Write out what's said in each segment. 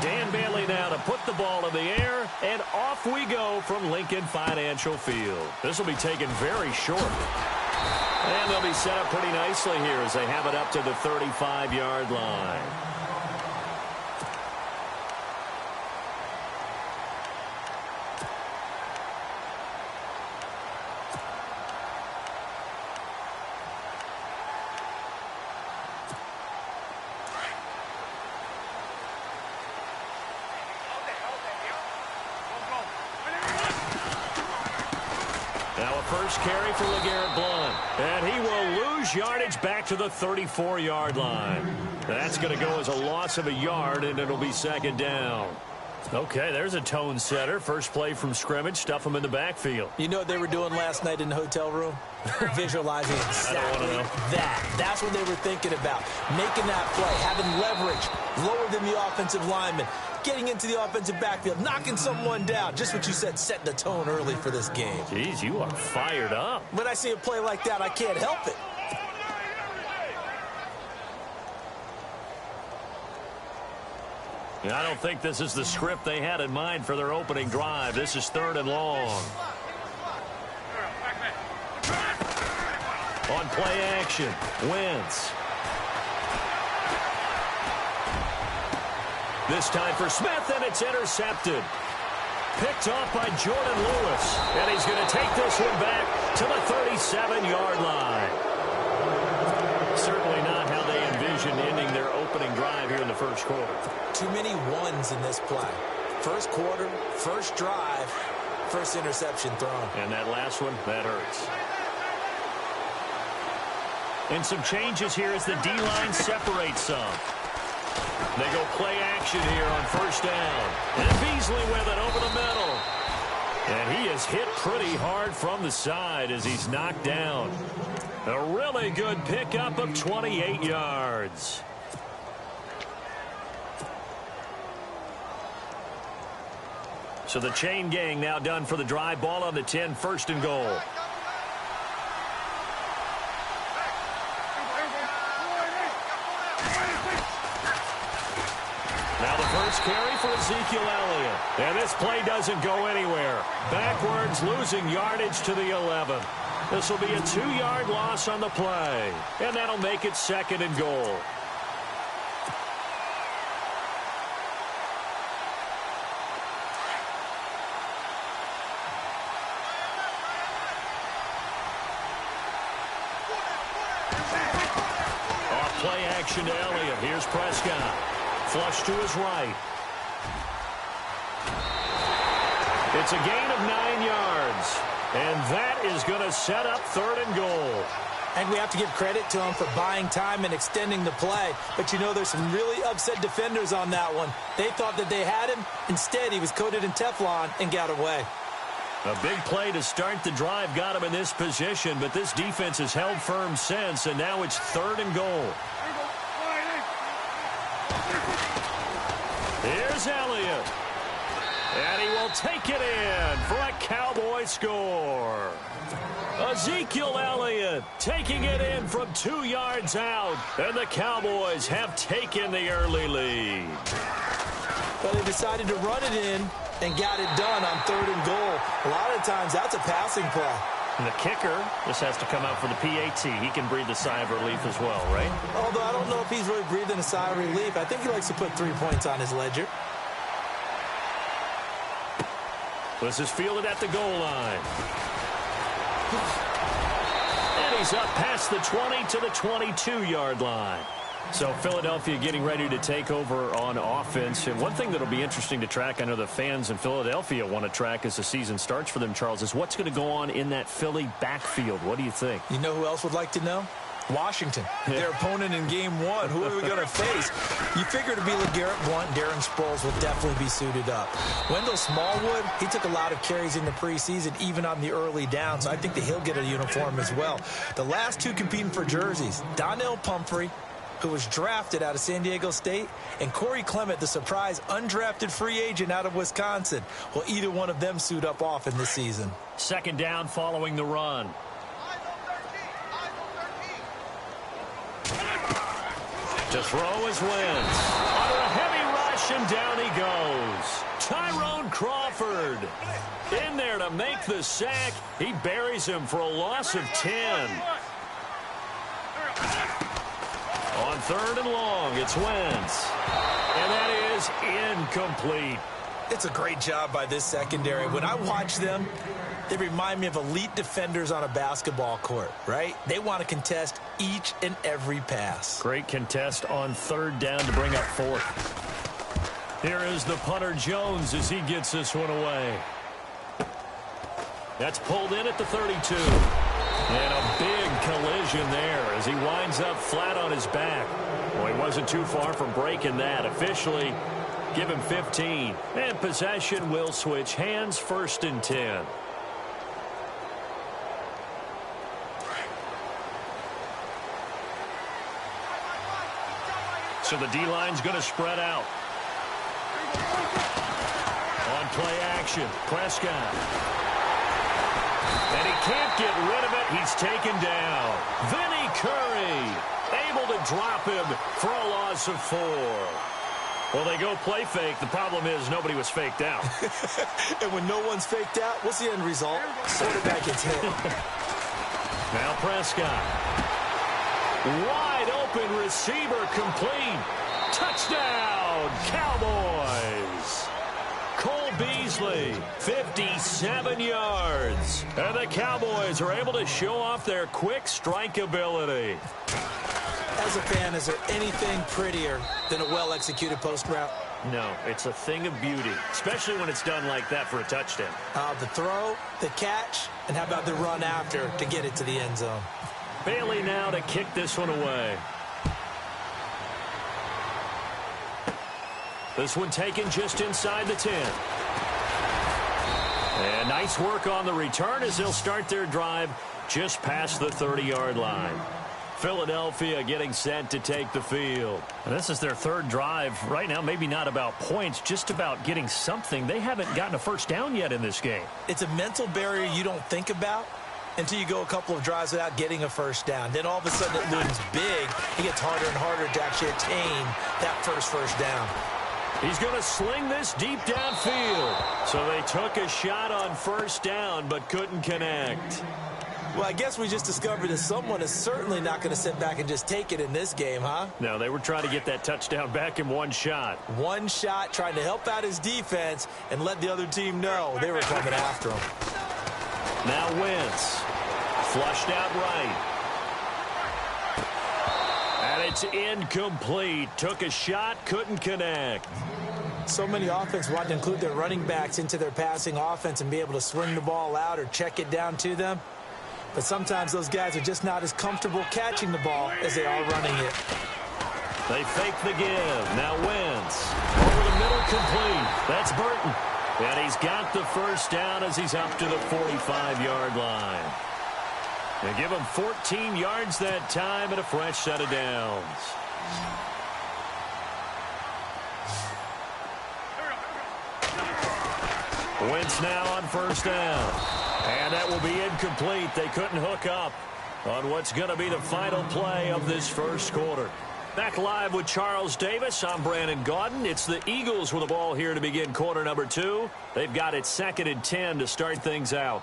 Dan Bailey now to put the ball in the air, and off we go from Lincoln Financial Field. This will be taken very short. And they'll be set up pretty nicely here as they have it up to the 35-yard line. First carry for LeGarrette Blount. And he will lose yardage back to the 34-yard line. That's going to go as a loss of a yard, and it'll be second down. Okay, there's a tone setter. First play from scrimmage. Stuff them in the backfield. You know what they were doing last night in the hotel room? Visualizing exactly that. That's what they were thinking about. Making that play, having leverage, lower than the offensive lineman, getting into the offensive backfield, knocking someone down. Just what you said, setting the tone early for this game. Jeez, you are fired up. When I see a play like that, I can't help it. I don't think this is the script they had in mind for their opening drive. This is 3rd and long. On play action, Wentz. This time for Smith, and it's intercepted. Picked off by Jordan Lewis. And he's going to take this one back to the 37-yard line. Certainly not how they envisioned ending their opening drive here in the first quarter. Too many ones in this play. First quarter, first drive, first interception thrown. And that last one, that hurts. And some changes here as the D-line separates some. They go play action here on first down. And Beasley with it over the middle. And he is hit pretty hard from the side as he's knocked down. A really good pickup of 28 yards. So the chain gang now done for the drive. Ball on the 10, 1st and goal. Now the first carry for Ezekiel Elliott. And this play doesn't go anywhere. Backwards, losing yardage to the 11. This will be a 2-yard loss on the play. And that'll make it 2nd and goal. Off play action to Elliott. Here's Prescott. Flush to his right. It's a gain of 9 yards. And that is going to set up 3rd and goal. And we have to give credit to him for buying time and extending the play. But you know, there's some really upset defenders on that one. They thought that they had him. Instead, he was coated in Teflon and got away. A big play to start the drive got him in this position, but this defense has held firm since, and now it's 3rd and goal. Here's Elliott. And he will take it in for a Cowboy score. Ezekiel Elliott taking it in from 2 yards out. And the Cowboys have taken the early lead. But they decided to run it in and got it done on 3rd and goal. A lot of times that's a passing play. And the kicker just has to come out for the PAT. He can breathe a sigh of relief as well, right? Although I don't know if he's really breathing a sigh of relief. I think he likes to put 3 points on his ledger. This is fielded at the goal line. And he's up past the 20 to the 22-yard line. So Philadelphia getting ready to take over on offense. And one thing that will be interesting to track, I know the fans in Philadelphia want to track as the season starts for them, Charles, is what's going to go on in that Philly backfield. What do you think? You know who else would like to know? Washington, their opponent in game 1. Who are we going to face? You figure to be LeGarrette Blount, Darren Sproles will definitely be suited up. Wendell Smallwood, he took a lot of carries in the preseason, even on the early downs. So I think that he'll get a uniform as well. The last 2 competing for jerseys, Donnell Pumphrey, who was drafted out of San Diego State, and Corey Clement, the surprise undrafted free agent out of Wisconsin. Will either one of them suit up often this season? 2nd down following the run. To throw is Wentz. Under a heavy rush, and down he goes. Tyrone Crawford in there to make the sack. He buries him for a loss of 10. On 3rd and long, it's Wentz. And that is incomplete. It's a great job by this secondary. When I watch them, they remind me of elite defenders on a basketball court, right? They want to contest each and every pass. Great contest on 3rd down to bring up 4th. Here is the punter Jones as he gets this one away. That's pulled in at the 32. And a big collision there as he winds up flat on his back. Well, he wasn't too far from breaking that. Officially, give him 15. And possession will switch hands, 1st and 10. So the D-line's going to spread out. On play action, Prescott. And he can't get rid of it. He's taken down. Vinny Curry able to drop him for a loss of 4. Well, they go play fake. The problem is nobody was faked out. And when no one's faked out, what's the end result? Quarterback gets hit. Now Prescott. Wide open receiver complete. Touchdown, Cowboys. Cole Beasley, 57 yards. And the Cowboys are able to show off their quick strike ability. As a fan, is there anything prettier than a well-executed post route? No, it's a thing of beauty, especially when it's done like that for a touchdown. The throw, the catch, and how about the run after to get it to the end zone? Bailey now to kick this one away. This one taken just inside the 10. And nice work on the return as they'll start their drive just past the 30-yard line. Philadelphia getting set to take the field. And this is their 3rd drive. Right now, maybe not about points, just about getting something. They haven't gotten a first down yet in this game. It's a mental barrier you don't think about until you go a couple of drives without getting a first down. Then all of a sudden it looms big. It gets harder and harder to actually attain that first down. He's going to sling this deep downfield. So they took a shot on 1st down but couldn't connect. Well, I guess we just discovered that someone is certainly not going to sit back and just take it in this game, huh? No, they were trying to get that touchdown back in one shot. One shot, trying to help out his defense and let the other team know they were coming after him. Now Wentz. Flushed out right. And it's incomplete. Took a shot, couldn't connect. So many offenses want to include their running backs into their passing offense and be able to swing the ball out or check it down to them. But sometimes those guys are just not as comfortable catching the ball as they are running it. They fake the give. Now Wentz. Over the middle, complete. That's Burton. And he's got the first down as he's up to the 45-yard line. They give him 14 yards that time and a fresh set of downs. Wentz now on 1st down. And that will be incomplete. They couldn't hook up on what's going to be the final play of this 1st quarter. Back live with Charles Davis. I'm Brandon Gaudin. It's the Eagles with the ball here to begin quarter number 2. They've got it 2nd and 10 to start things out.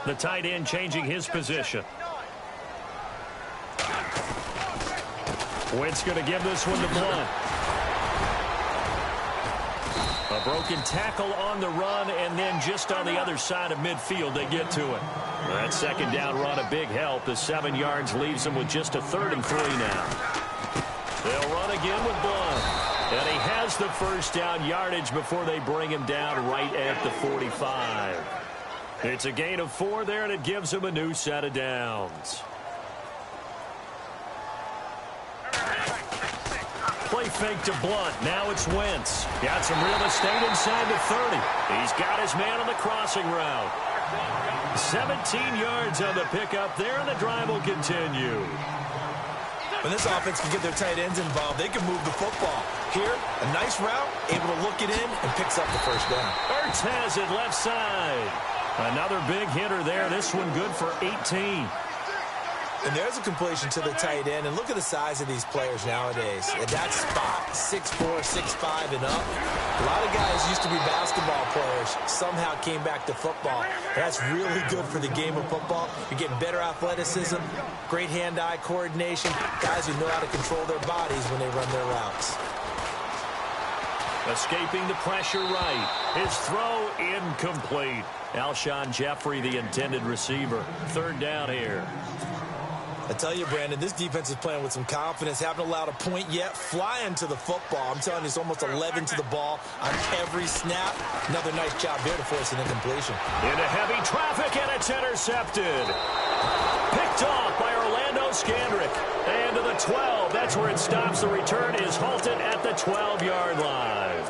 The tight end changing his position. Wentz going to give this one to Blunt. A broken tackle on the run, and then just on the other side of midfield, they get to it. That 2nd down run, a big help. The 7 yards leaves them with just a 3rd and 3 now. They'll run again with Blunt. And he has the first down yardage before they bring him down right at the 45. It's a gain of 4 there, and it gives him a new set of downs. Play fake to Blunt. Now it's Wentz. Got some real estate inside the 30. He's got his man on the crossing route. 17 yards on the pickup there, and the drive will continue. When this offense can get their tight ends involved, they can move the football. Here, a nice route, able to look it in, and picks up the first down. Ertz has it left side. Another big hitter there. This one good for 18. And there's a completion to the tight end. And look at the size of these players nowadays. At that spot, 6'4", 6'5", and up. A lot of guys used to be basketball players, somehow came back to football. That's really good for the game of football. You're getting better athleticism, great hand-eye coordination, guys who know how to control their bodies when they run their routes. Escaping the pressure right. His throw incomplete. Alshon Jeffrey, the intended receiver. Third down here. I tell you, Brandon, this defense is playing with some confidence. Haven't allowed a point yet. Flying to the football. I'm telling you, it's almost 11 to the ball on every snap. Another nice job there to force an incompletion. Into heavy traffic, and it's intercepted. Picked off by Orlando Scandrick. And to the 12. That's where it stops. The return is halted at the 12-yard line.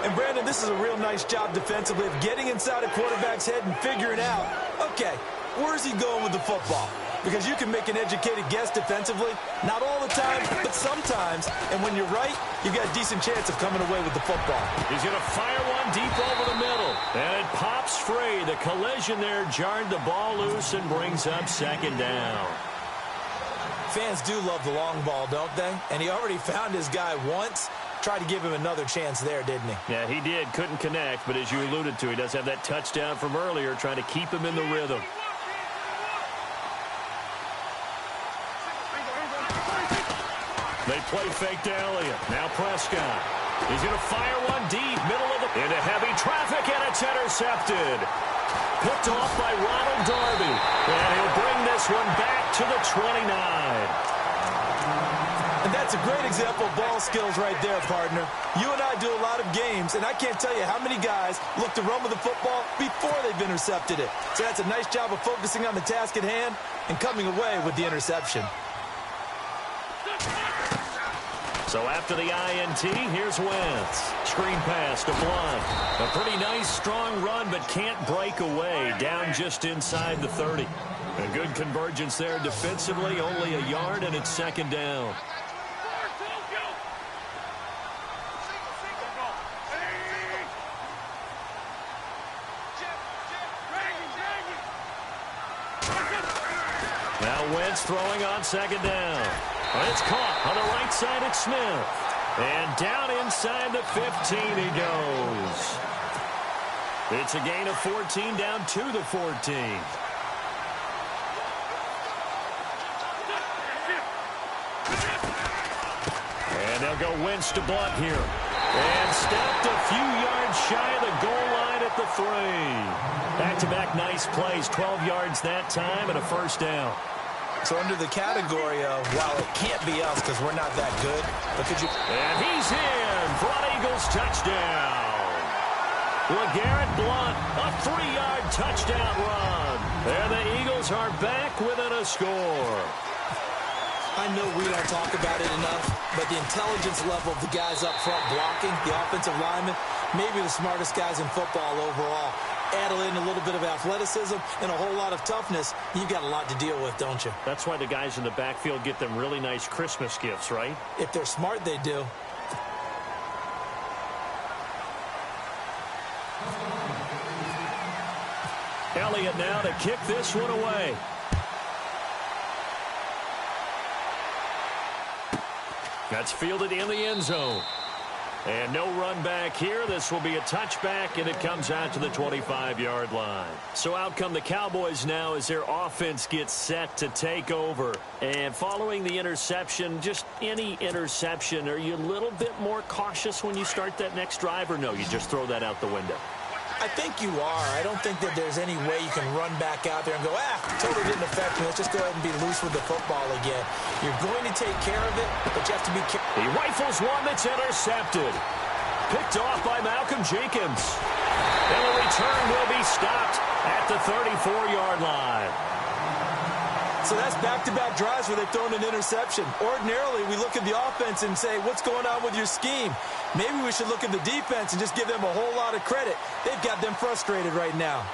And, Brandon, this is a real nice job defensively of getting inside a quarterback's head and figuring out, okay, where's he going with the football? Because you can make an educated guess defensively. Not all the time, but sometimes. And when you're right, you've got a decent chance of coming away with the football. He's going to fire one deep over the middle. And it pops free. The collision there jarred the ball loose and brings up second down. Fans do love the long ball, don't they? And he already found his guy once. Tried to give him another chance there, didn't he? Yeah, he did. Couldn't connect. But as you alluded to, he does have that touchdown from earlier, trying to keep him in the rhythm. They play fake to Elliott. Now Prescott. He's going to fire one deep, middle of the... Into heavy traffic, and it's intercepted. Picked off by Ronald Darby. And he'll bring this one back to the 29. And that's a great example of ball skills right there, partner. You and I do a lot of games, and I can't tell you how many guys look to run with the football before they've intercepted it. So that's a nice job of focusing on the task at hand and coming away with the interception. So after the INT, here's Wentz. Screen pass to Blunt. A pretty nice, strong run, but can't break away. Down just inside the 30. A good convergence there defensively. Only a yard, and it's second down. Now Wentz throwing on second down. It's caught on the right side at Smith. And down inside the 15 he goes. It's a gain of 14 down to the 14. And they'll go Wentz to Blunt here. And stepped a few yards shy of the goal line at the 3. Back-to-back nice plays. 12 yards that time and a first down. So under the category of, well, it can't be us because we're not that good, but could you... And he's in for an Eagles touchdown. LeGarrette Blunt, a 3-yard touchdown run. And the Eagles are back within a score. I know we don't talk about it enough, but the intelligence level of the guys up front blocking, the offensive linemen, maybe the smartest guys in football overall. Add in a little bit of athleticism and a whole lot of toughness, you've got a lot to deal with, don't you? That's why the guys in the backfield get them really nice Christmas gifts, right? If they're smart, they do. Elliott now to kick this one away. That's fielded in the end zone. And no run back here. This will be a touchback, and it comes out to the 25-yard line. So out come the Cowboys now as their offense gets set to take over. And following the interception, just any interception, are you a little bit more cautious when you start that next drive, or no, you just throw that out the window? I think you are. I don't think that there's any way you can run back out there and go, totally didn't affect me. Let's just go ahead and be loose with the football again. You're going to take care of it, but you have to be careful. He rifles one that's intercepted. Picked off by Malcolm Jenkins. And the return will be stopped at the 34-yard line. So that's back-to-back drives where they've thrown an interception. Ordinarily, we look at the offense and say, what's going on with your scheme? Maybe we should look at the defense and just give them a whole lot of credit. They've got them frustrated right now.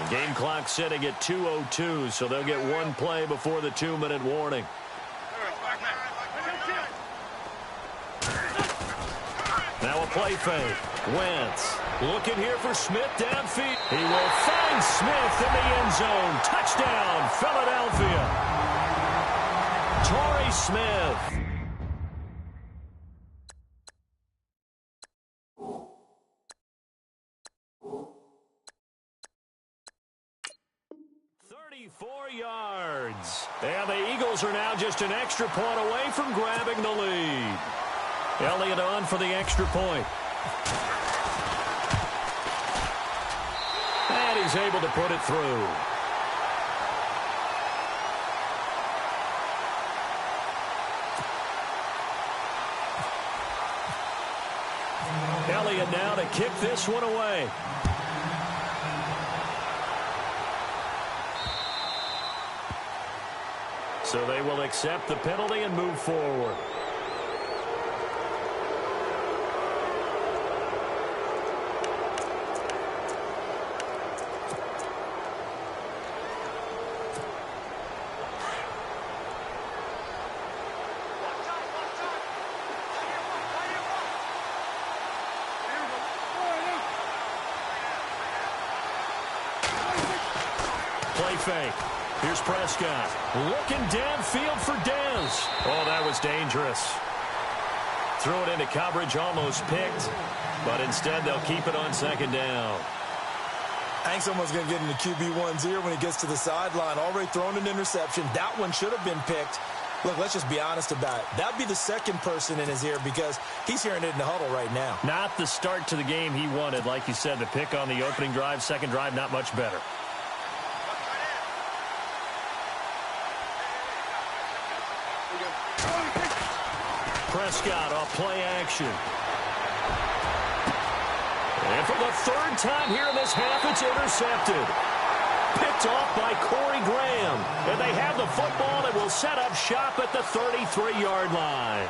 The game clock sitting at 2:02, so they'll get one play before the 2-minute warning. Now a play fake. Wentz looking here for Smith downfield. He will find Smith in the end zone. Touchdown, Philadelphia. Torrey Smith. Yards. And the Eagles are now just an extra point away from grabbing the lead. Elliott on for the extra point. And he's able to put it through. Elliott now to kick this one away. So they will accept the penalty and move forward. Play fake. Here's Prescott. Looking downfield for Dez. Oh, that was dangerous. Threw it into coverage, almost picked. But instead, they'll keep it on second down. I think someone's going to get into QB1's ear when he gets to the sideline. Already thrown an interception. That one should have been picked. Look, let's just be honest about it. That'd be the second person in his ear because he's hearing it in the huddle right now. Not the start to the game he wanted. Like you said, the pick on the opening drive, second drive, not much better. Prescott off play action. And for the third time here in this half, it's intercepted. Picked off by Corey Graham. And they have the football and will set up shop at the 33-yard line.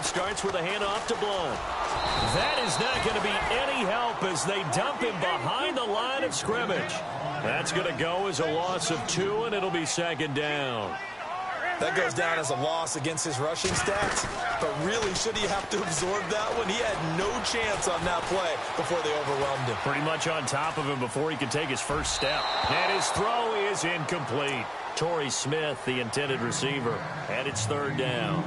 Starts with a handoff to Blunt. That is not going to be any help as they dump him behind the line of scrimmage. That's going to go as a loss of 2, and it'll be second down. That goes down as a loss against his rushing stats. But really, should he have to absorb that one? He had no chance on that play before they overwhelmed him. Pretty much on top of him before he could take his first step. And his throw is incomplete. Torrey Smith, the intended receiver, and it's third down.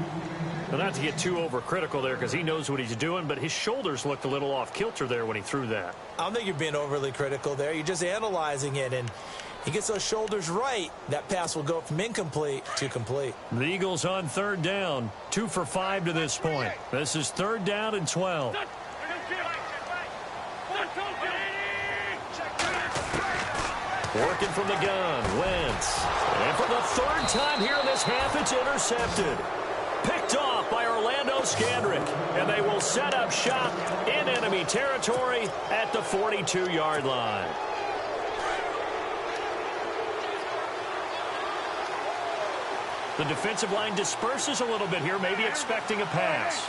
Well, not to get too overcritical there because he knows what he's doing, but his shoulders looked a little off kilter there when he threw that. I don't think you're being overly critical there. You're just analyzing it, and he gets those shoulders right. That pass will go from incomplete to complete. The Eagles on third down, 2 for 5 to this point. This is third down and 12. Working from the gun, Wentz. And for the third time here in this half, it's intercepted. Picked off by Orlando Scandrick, and they will set up shop in enemy territory at the 42-yard line. The defensive line disperses a little bit here, maybe expecting a pass.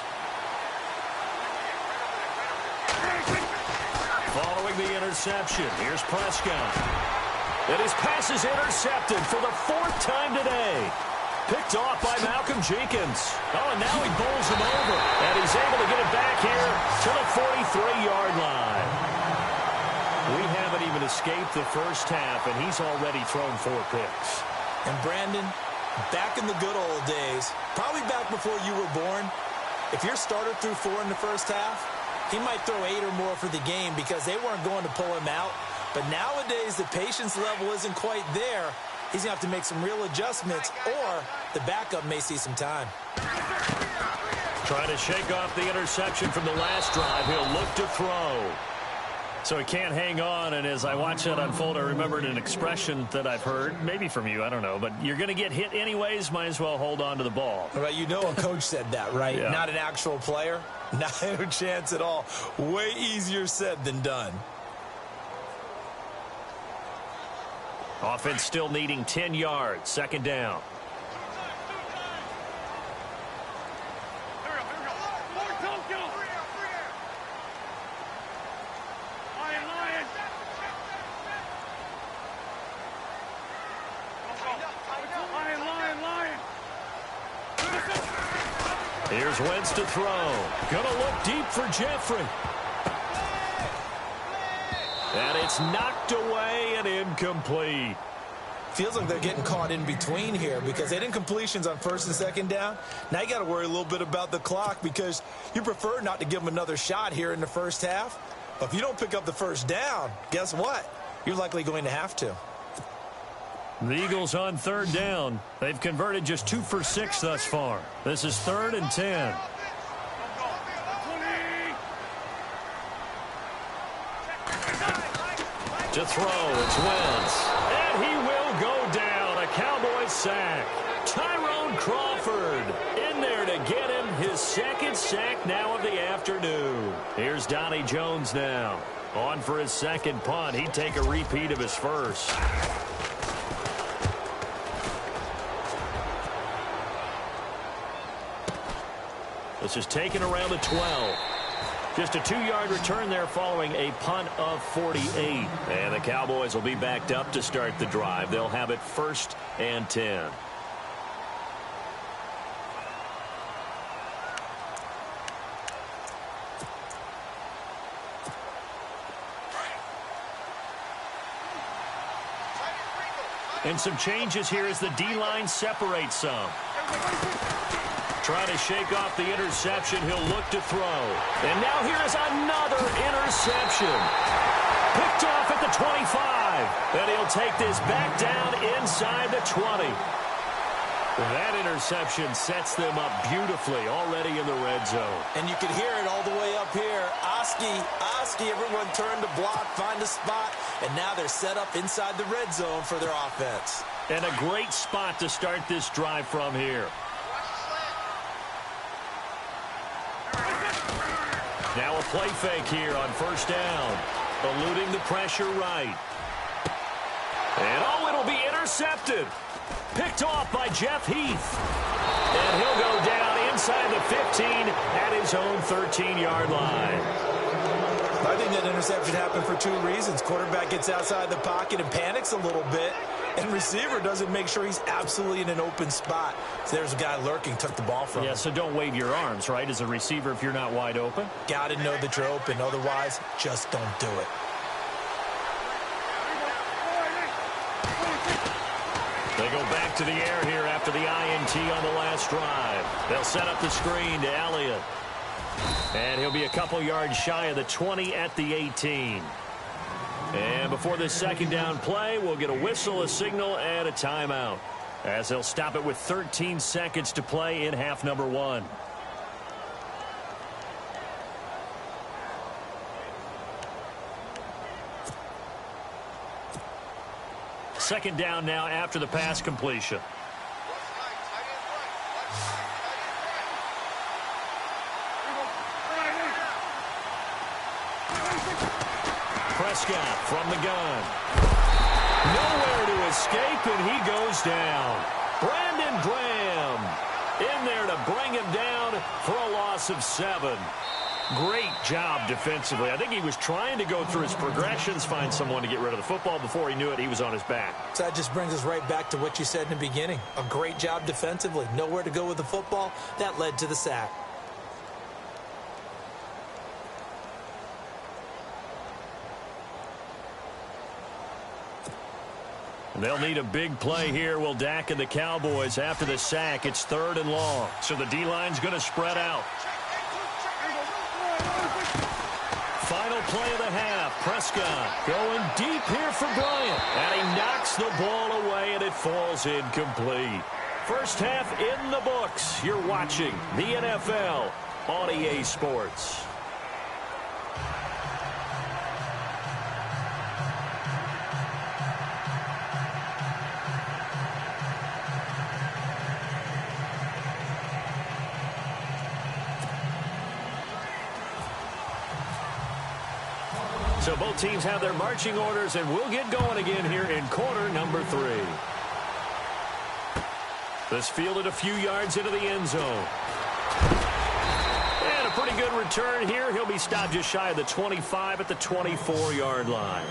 Following the interception, here's Prescott. And his pass is intercepted for the 4th time today. Picked off by Malcolm Jenkins. Oh, and now he bowls him over. And he's able to get it back here to the 43-yard line. We haven't even escaped the first half, and he's already thrown 4 picks. And Brandon, back in the good old days, probably back before you were born, if your starter threw 4 in the first half, he might throw 8 or more for the game because they weren't going to pull him out. But nowadays, the patience level isn't quite there. He's going to have to make some real adjustments, or the backup may see some time. Trying to shake off the interception from the last drive. He'll look to throw. So he can't hang on, and as I watch that unfold, I remembered an expression that I've heard, maybe from you, I don't know, but you're going to get hit anyways, might as well hold on to the ball. Right, you know a coach said that, right? Yeah. Not an actual player. No chance at all. Way easier said than done. Offense still needing 10 yards. Second down. Here's Wentz to throw. Gonna look deep for Jeffrey. And it's knocked away and incomplete. Feels like they're getting caught in between here because they didn't completions on first and second down. Now you got to worry a little bit about the clock because you prefer not to give them another shot here in the first half. But if you don't pick up the first down, guess what? You're likely going to have to. The Eagles on third down. They've converted just 2 for 6 thus far. This is 3rd and 10. To throw, it's Wentz. And he will go down. A Cowboys sack. Tyrone Crawford in there to get him his 2nd sack now of the afternoon. Here's Donnie Jones now. On for his 2nd punt. He'd take a repeat of his first. This is taken around the 12. Just a 2-yard return there following a punt of 48. And the Cowboys will be backed up to start the drive. They'll have it 1st and 10. And some changes here as the D-line separates some. Trying to shake off the interception. He'll look to throw. And now here is another interception. Picked off at the 25. And he'll take this back down inside the 20. That interception sets them up beautifully already in the red zone. And you can hear it all the way up here. Oski, everyone turned to block, find a spot. And now they're set up inside the red zone for their offense. And a great spot to start this drive from here. Now a play fake here on first down. Eluding the pressure right. And oh, it'll be intercepted. Picked off by Jeff Heath. And he'll go down inside the 15 at his own 13-yard line. I think that interception happened for 2 reasons. Quarterback gets outside the pocket and panics a little bit. And receiver doesn't make sure he's absolutely in an open spot. So there's a guy lurking, took the ball from him. Yeah, so don't wave your arms, right, as a receiver if you're not wide open. Got to know that you're open. Otherwise, just don't do it. They go back to the air here after the INT on the last drive. They'll set up the screen to Elliott. And he'll be a couple yards shy of the 20 at the 18. And before this 2nd down play, we'll get a whistle, a signal, and a timeout, as they'll stop it with 13 seconds to play in half number 1. Second down now after the pass completion. Prescott from the gun. Nowhere to escape, and he goes down. Brandon Graham in there to bring him down for a loss of 7. Great job defensively. I think he was trying to go through his progressions, find someone to get rid of the football. Before he knew it, he was on his back. So that just brings us right back to what you said in the beginning. A great job defensively. Nowhere to go with the football. That led to the sack. They'll need a big play here, will Dak and the Cowboys. After the sack, it's 3rd and long. So the D-line's going to spread out. Final play of the half. Prescott going deep here for Bryant. And he knocks the ball away, and it falls incomplete. First half in the books. You're watching the NFL on EA Sports. So both teams have their marching orders, and we'll get going again here in quarter number 3. This fielded a few yards into the end zone. And a pretty good return here. He'll be stopped just shy of the 25 at the 24-yard line.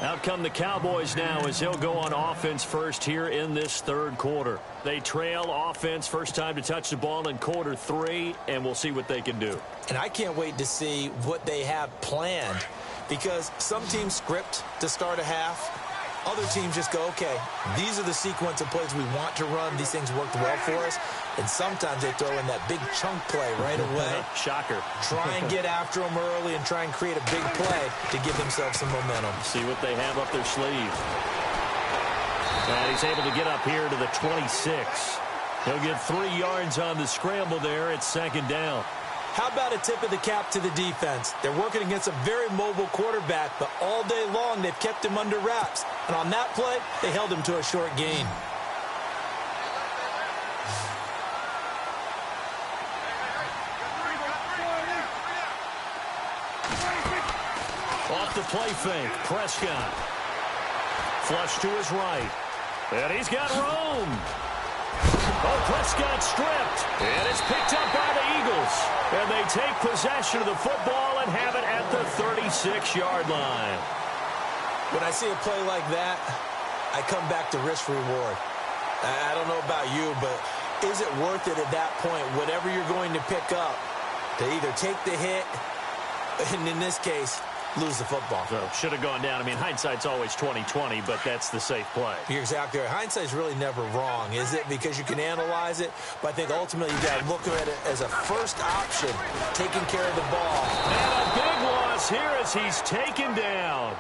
Out come the Cowboys now as they'll go on offense first here in this third quarter. They trail offense first time to touch the ball in quarter 3, and we'll see what they can do. And I can't wait to see what they have planned, because some teams script to start a half. Other teams just go, okay, these are the sequence of plays we want to run. These things worked well for us. And sometimes they throw in that big chunk play right away. Shocker. Try and get after them early and try and create a big play to give themselves some momentum. See what they have up their sleeve. And he's able to get up here to the 26. He'll get 3 yards on the scramble there. It's second down. How about a tip of the cap to the defense? They're working against a very mobile quarterback, but all day long they've kept him under wraps. And on that play, they held him to a short gain. Off the play fake, Prescott. Flush to his right. And he's got room. Oh, Prescott stripped. And it's picked up by the Eagles. And they take possession of the football and have it at the 36-yard line. When I see a play like that, I come back to risk reward. I don't know about you, but is it worth it at that point, whatever you're going to pick up, to either take the hit, and in this case, lose the football? So should have gone down. I mean, hindsight's always 20/20, but that's the safe play. You're exactly right. Hindsight's really never wrong, is it? Because you can analyze it, but I think ultimately you got to look at it as a first option, taking care of the ball. And a big loss here as he's taken down.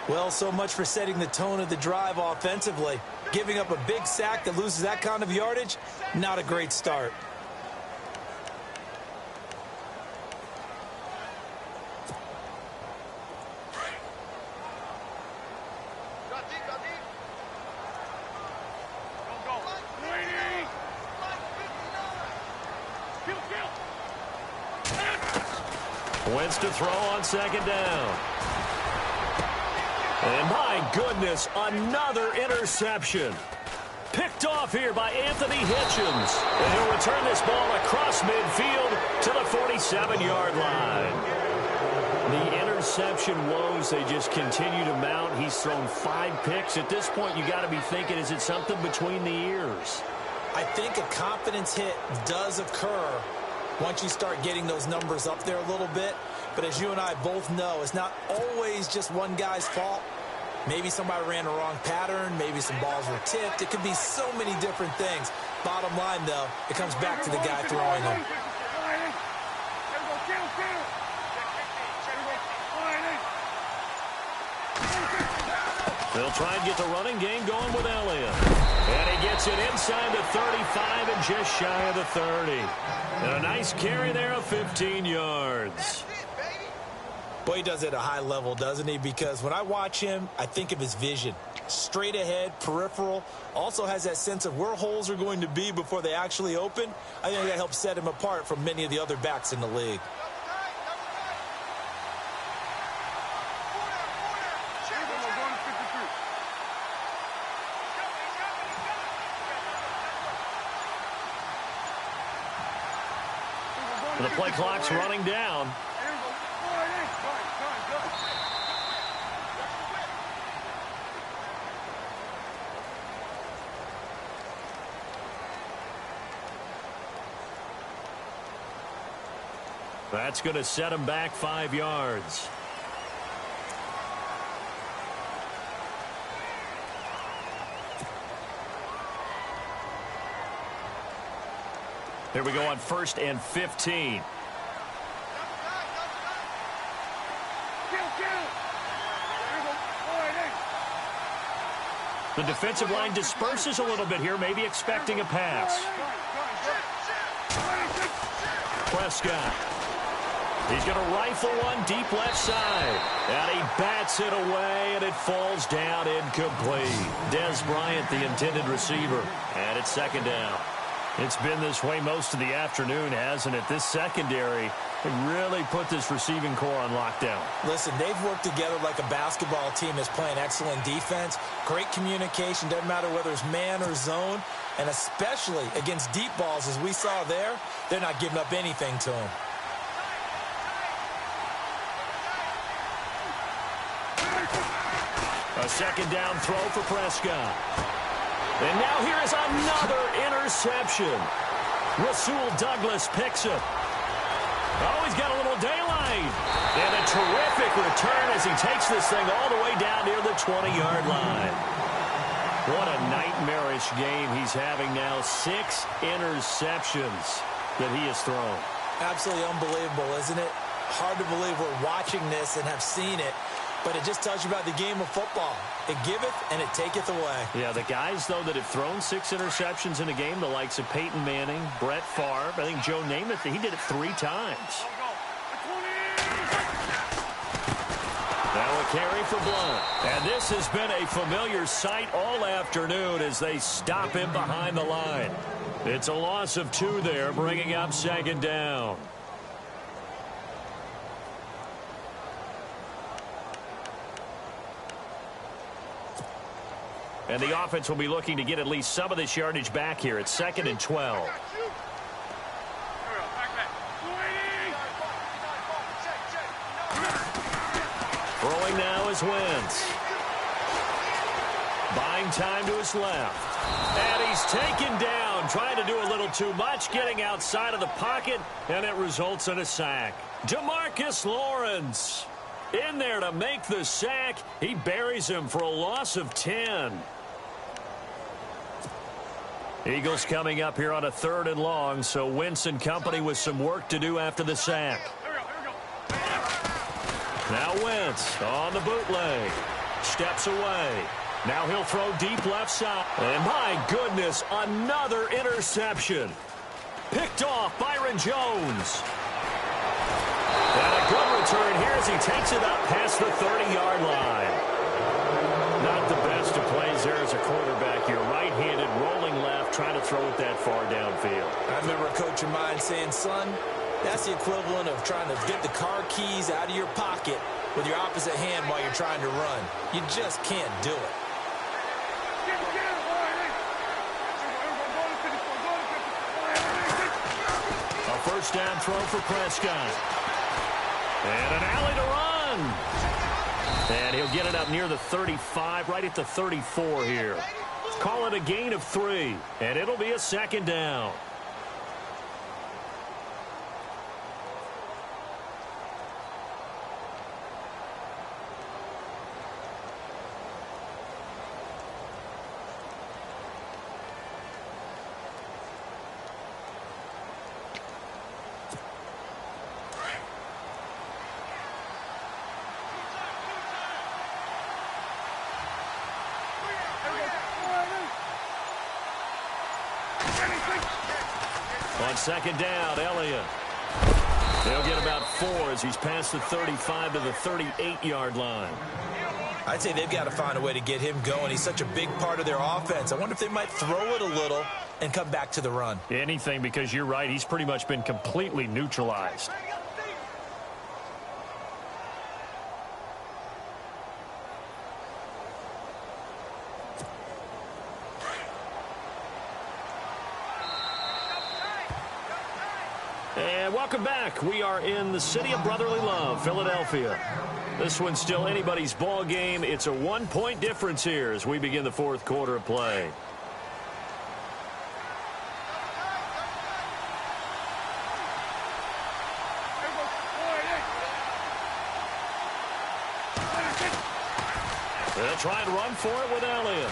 Well, so much for setting the tone of the drive offensively. Giving up a big sack that loses that kind of yardage, not a great start. Wentz to throw on second down. And my goodness, another interception. Picked off here by Anthony Hitchens. And he'll return this ball across midfield to the 47-yard line. The interception woes, they just continue to mount. He's thrown 5 picks. At this point, you got to be thinking, is it something between the ears? I think a confidence hit does occur once you start getting those numbers up there a little bit. But as you and I both know, it's not always just one guy's fault. Maybe somebody ran a wrong pattern. Maybe some balls were tipped. It could be so many different things. Bottom line, though, it comes back to the guy throwing them. They'll try and get the running game going with Elliott. And he gets it inside the 35 and just shy of the 30. And a nice carry there of 15 yards. Boy, he does it at a high level, doesn't he? Because when I watch him, I think of his vision. Straight ahead, peripheral. Also has that sense of where holes are going to be before they actually open. I think that helps set him apart from many of the other backs in the league. The play clock's running down. That's going to set him back 5 yards. Here we go on 1st and 15. The defensive line disperses a little bit here, maybe expecting a pass. Prescott. He's going to rifle one deep left side. And he bats it away, and it falls down incomplete. Dez Bryant, the intended receiver. And it's second down. It's been this way most of the afternoon, hasn't it? This secondary really put this receiving core on lockdown. Listen, they've worked together like a basketball team that's playing excellent defense. Great communication, doesn't matter whether it's man or zone. And especially against deep balls, as we saw there, they're not giving up anything to them. A second down throw for Prescott. And now here is another interception. Rasul Douglas picks it. Oh, he's got a little daylight. And a terrific return as he takes this thing all the way down near the 20-yard line. What a nightmarish game he's having now. 6 interceptions that he has thrown. Absolutely unbelievable, isn't it? Hard to believe we're watching this and have seen it. But it just tells you about the game of football. It giveth and it taketh away. Yeah, the guys, though, that have thrown 6 interceptions in a game, the likes of Peyton Manning, Brett Favre, I think Joe Namath, he did it 3 times. Now a carry for Blunt. And this has been a familiar sight all afternoon as they stop him behind the line. It's a loss of 2 there, bringing up second down. And the offense will be looking to get at least some of this yardage back here. It's 2nd and 12. Throwing now is Wentz. Buying time to his left. And he's taken down, trying to do a little too much, getting outside of the pocket, and it results in a sack. DeMarcus Lawrence in there to make the sack. He buries him for a loss of 10. Eagles coming up here on a 3rd and long, so Wentz and company with some work to do after the sack. Now Wentz on the bootleg. Steps away. Now he'll throw deep left side. And my goodness, another interception. Picked off Byron Jones. And a good return here as he takes it up past the 30-yard line. Not the best of plays there as a quarterback. You're right-handed, rolling left, trying to throw it that far downfield. I remember a coach of mine saying, son, that's the equivalent of trying to get the car keys out of your pocket with your opposite hand while you're trying to run. You just can't do it. A first down throw for Prescott. And an alley to run. And he'll get it up near the 35, right at the 34 here. Call it a gain of 3, and it'll be a 2nd down. On 2nd down, Elliott. They'll get about 4 as he's past the 35 to the 38-yard line. I'd say they've got to find a way to get him going. He's such a big part of their offense. I wonder if they might throw it a little and come back to the run. Anything, because you're right. He's pretty much been completely neutralized. And welcome back. We are in the city of brotherly love, Philadelphia. This one's still anybody's ball game. It's a 1-point difference here as we begin the 4th quarter of play. They'll try and run for it with Elliott.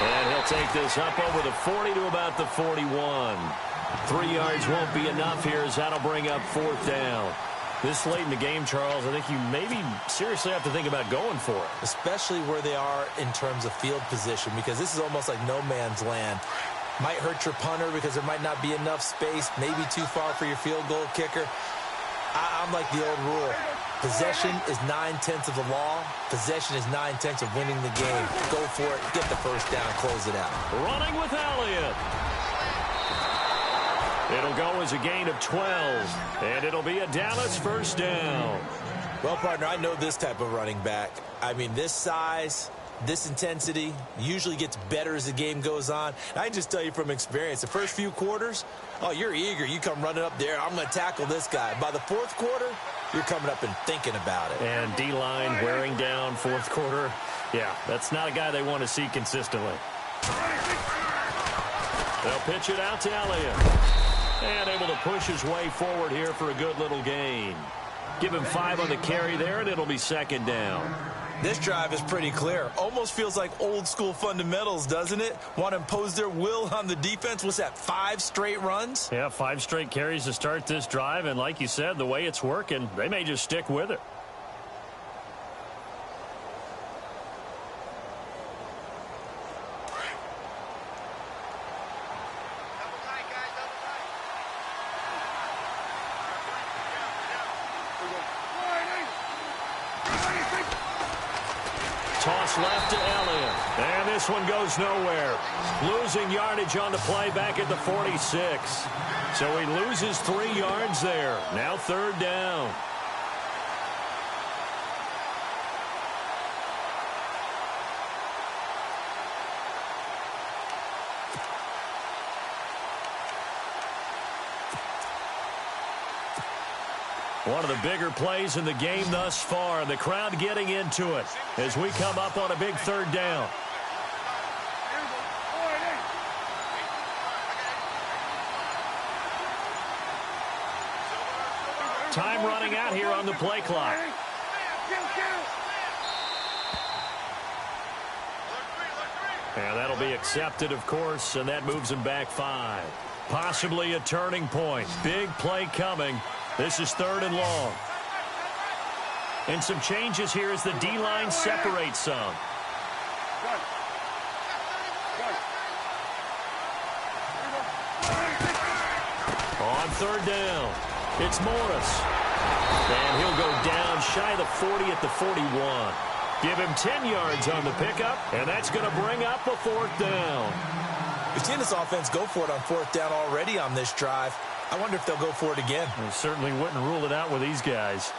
And he'll take this up over the 40 to about the 41. 3 yards won't be enough here as that'll bring up 4th down. This late in the game, Charles, I think you maybe seriously have to think about going for it. Especially where they are in terms of field position, because this is almost like no man's land. Might hurt your punter because there might not be enough space, maybe too far for your field goal kicker. I'm like the old rule. Possession is 9/10 of the law. Possession is 9/10 of winning the game. Go for it. Get the first down. Close it out. Running with Elliott. It'll go as a gain of 12, and it'll be a Dallas first down. Well, partner, I know this type of running back. I mean, this size, This intensity usually gets better as the game goes on. And I can just tell you from experience, the first few quarters, oh, you're eager. You come running up there, I'm going to tackle this guy. By the fourth quarter, you're coming up and thinking about it. And D-line wearing down fourth quarter. Yeah, that's not a guy they want to see consistently. They'll pitch it out to Elliott. And able to push his way forward here for a good little gain. Give him 5 on the carry there, and it'll be second down. This drive is pretty clear. Almost feels like old school fundamentals, doesn't it? Want to impose their will on the defense. What's that, 5 straight runs? Yeah, 5 straight carries to start this drive. And like you said, the way it's working, they may just stick with it. Toss left to Elliott. And this one goes nowhere. Losing yardage on the play back at the 46. So he loses 3 yards there. Now third down. One of the bigger plays in the game thus far. The crowd getting into it as we come up on a big third down. Time running out here on the play clock. And that'll be accepted, of course, and that moves him back 5. Possibly a turning point. Big play coming. This is third and long. And some changes here as the D-line separates some. On third down, it's Morris. And he'll go down shy of the 40 at the 41. Give him 10 yards on the pickup, and that's going to bring up a fourth down. We've seen this offense go for it on fourth down already on this drive. I wonder if they'll go for it again. They certainly wouldn't rule it out with these guys.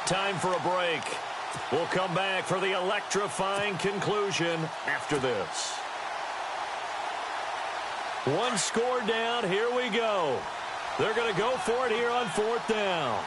Time for a break. We'll come back for the electrifying conclusion after this. One score down. Here we go. They're going to go for it here on fourth down.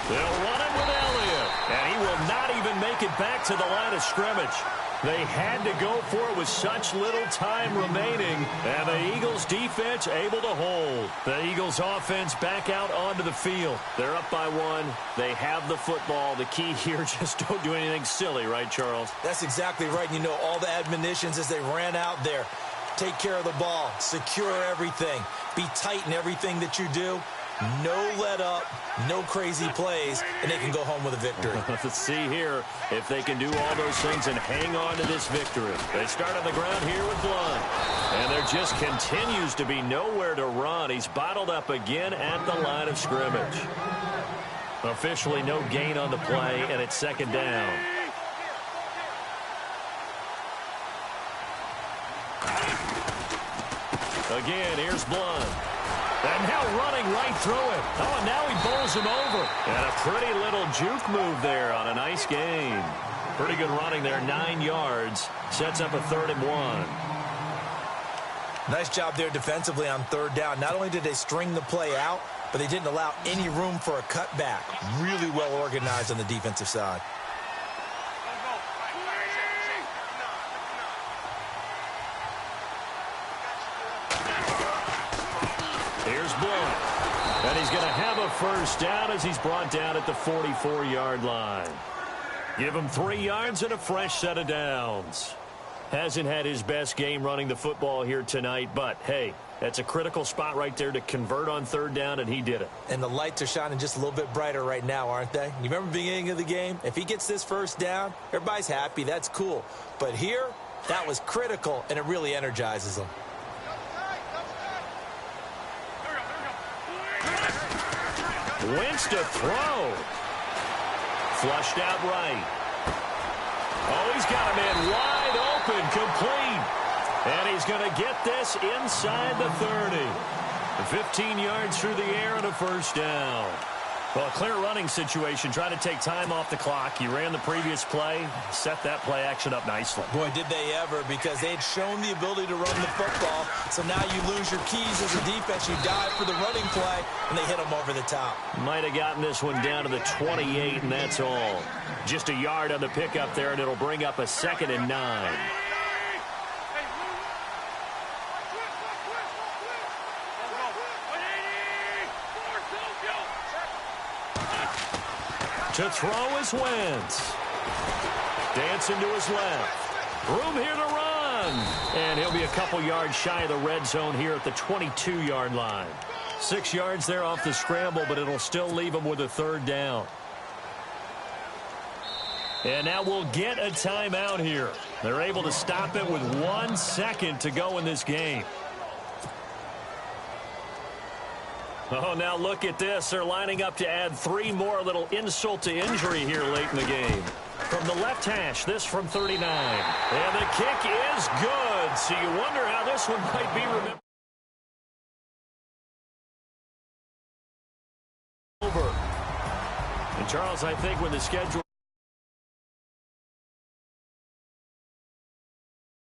They'll run it with Elliott. And he will not even make it back to the line of scrimmage. They had to go for it with such little time remaining. And the Eagles defense able to hold. The Eagles offense back out onto the field. They're up by 1. They have the football. The key here, just don't do anything silly, right, Charles? That's exactly right. You know, all the admonitions as they ran out there. Take care of the ball. Secure everything. Be tight in everything that you do. No let up, no crazy plays, and they can go home with a victory. Let's see here if they can do all those things and hang on to this victory. They start on the ground here with Blunt. And there just continues to be nowhere to run. He's bottled up again at the line of scrimmage. Officially no gain on the play, and it's second down. Again, here's Blunt. And now running right through it. Oh, and now he bowls him over. And a pretty little juke move there on a nice gain. Pretty good running there, 9 yards. Sets up a 3rd and 1. Nice job there defensively on third down. Not only did they string the play out, but they didn't allow any room for a cutback. Really well organized on the defensive side. Here's Blunt. And he's going to have a first down as he's brought down at the 44-yard line. Give him 3 yards and a fresh set of downs. Hasn't had his best game running the football here tonight, but, hey, that's a critical spot right there to convert on third down, and he did it. And the lights are shining just a little bit brighter right now, aren't they? You remember the beginning of the game? If he gets this first down, everybody's happy. That's cool. But here, that was critical, and it really energizes them. Wentz to throw. Flushed out right. Oh, he's got a man wide open, complete. And he's going to get this inside the 30. 15 yards through the air and a first down. Well, a clear running situation. Try to take time off the clock. He ran the previous play, set that play action up nicely. Boy, did they ever, because they had shown the ability to run the football. So now you lose your keys as a defense. You dive for the running play, and they hit them over the top. Might have gotten this one down to the 28, and that's all. Just a yard on the pickup there, and it'll bring up a 2nd and 9. To throw is Wentz. Dancing to his left. Room here to run. And he'll be a couple yards shy of the red zone here at the 22-yard line. 6 yards there off the scramble, but it'll still leave him with a 3rd down. And now we'll get a timeout here. They're able to stop it with 1 second to go in this game. Oh, now look at this. They're lining up to add 3 more. A little insult to injury here late in the game. From the left hash, this from 39. And the kick is good. So you wonder how this one might be remembered. Over. And Charles, I think when the schedule